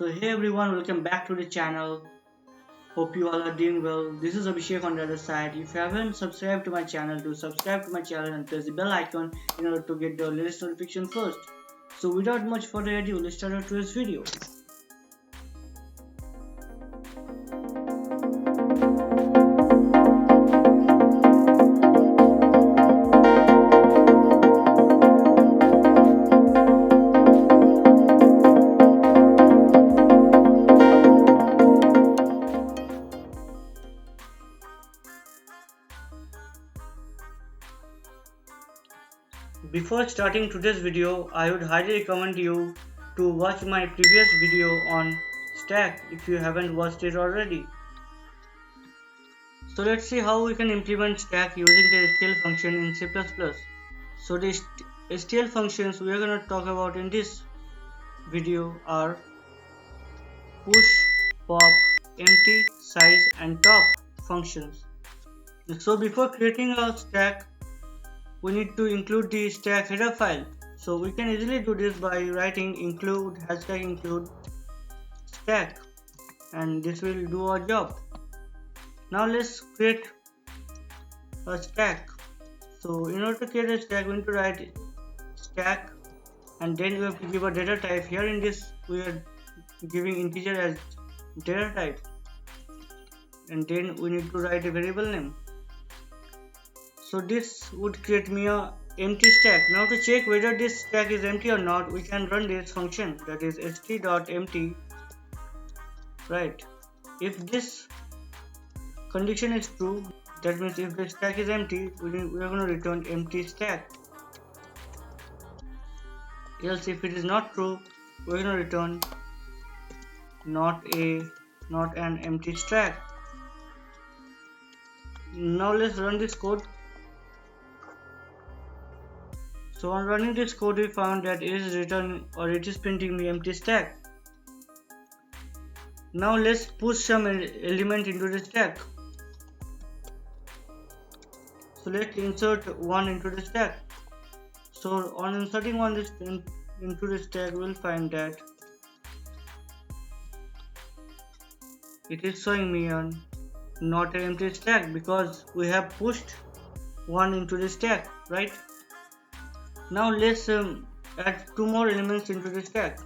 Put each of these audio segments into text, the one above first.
So hey everyone, welcome back to the channel. Hope you all are doing well. This is Abhishek on the other side. If you haven't subscribed to my channel, do subscribe to my channel and press the bell icon in order to get the latest notification first. So without much further ado, let's start our today's video. Before starting today's video, I would highly recommend you to watch my previous video on stack if you haven't watched it already. So let's see how we can implement stack using the STL function in C++. So the STL functions we are going to talk about in this video are push, pop, empty, size and top functions. So before creating a stack, we need to include the stack header file. So we can easily do this by writing include #include stack, and this will do our job. Now let's create a stack. So in order to create a stack, we need to write stack, and then we have to give a data type. Here in this we are giving integer as data type, and then we need to write a variable name. So this would create me a empty stack. Now to check whether this stack is empty or not, we can run this function, that is st.empty. Right. If this condition is true, that means if the stack is empty, we are going to return empty stack. Else if it is not true, we are going to return not an empty stack. Now let's run this code. So on running this code, we found that it is printing the empty stack. Now let's push some element into the stack. So let's insert 1 into the stack. So on inserting 1 into the stack, we'll find that it is showing me not an empty stack because we have pushed 1 into the stack, right? Now let's add 2 more elements into the stack.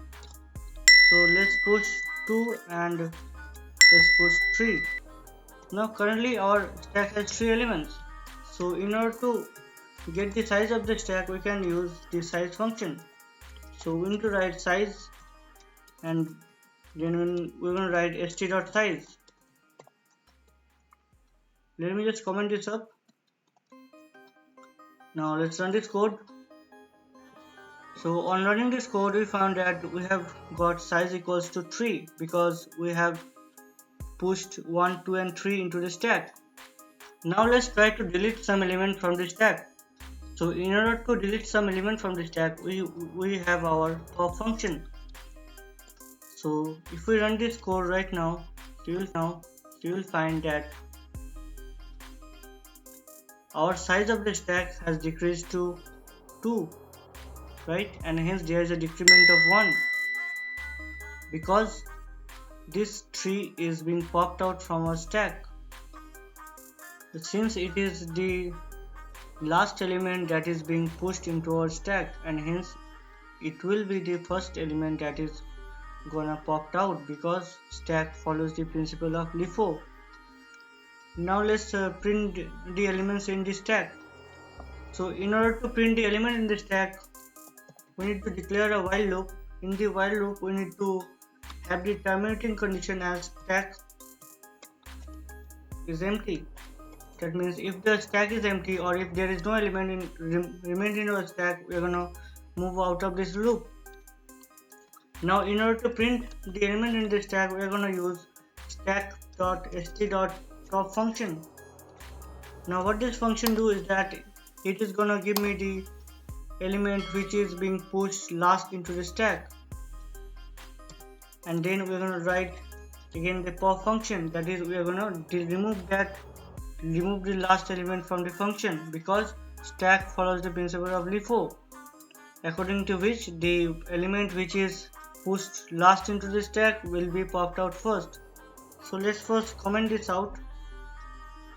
So let's push 2 and let's push 3. Now currently our stack has 3 elements. So in order to get the size of the stack, we can use the size function. So we need to write size, and then we're going to write st.size. Let me just comment this up. Now let's run this code. So on running this code, we found that we have got size equals to 3 because we have pushed 1, 2 and 3 into the stack. Now let's try to delete some element from the stack. So in order to delete some element from the stack, we have our pop function. So if we run this code right now, you will find that our size of the stack has decreased to 2. Right, and hence there is a decrement of 1 because this 3 is being popped out from our stack. Since it is the last element that is being pushed into our stack, and hence it will be the first element that is gonna popped out because stack follows the principle of LIFO. Now let's print the elements in the stack. So in order to print the element in the stack, we need to declare a while loop. In the while loop, we need to have the terminating condition as stack is empty. That means if the stack is empty or if there is no element remained in our stack, we are gonna move out of this loop. Now in order to print the element in the stack, we are gonna use stack.st.top function. Now what this function do is that it is gonna give me the element which is being pushed last into the stack, and then we're going to write again the pop function, that is we are going to remove the last element from the function because stack follows the principle of LIFO, according to which the element which is pushed last into the stack will be popped out first. So let's first comment this out.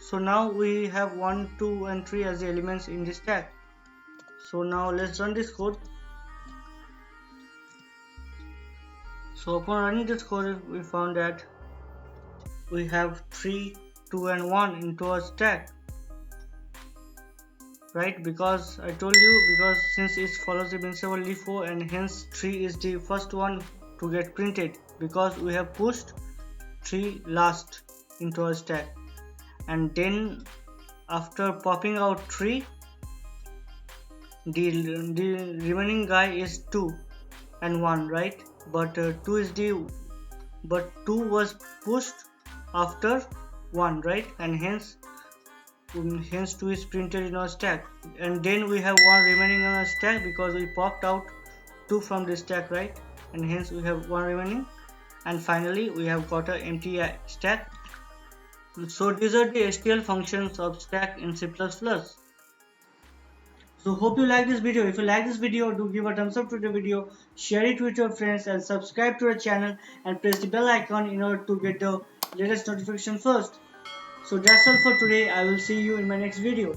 So now we have 1, 2 and 3 as the elements in the stack. So now let's run this code. So upon running this code, we found that we have 3, 2 and 1 into our stack, right? Because I told you, because since it follows the Beanstalk LIFO, and hence 3 is the first one to get printed, because we have pushed 3 last into our stack, and then after popping out 3, the remaining guy is 2 and 1, right? But 2 was pushed after 1, right? And hence 2 is printed in our stack, and then we have 1 remaining on our stack because we popped out 2 from the stack, right? And hence we have 1 remaining, and finally we have got an empty stack. So these are the STL functions of stack in C++. So hope you like this video. If you like this video, do give a thumbs up to the video, share it with your friends, and subscribe to our channel and press the bell icon in order to get the latest notification first. So that's all for today. I will see you in my next video.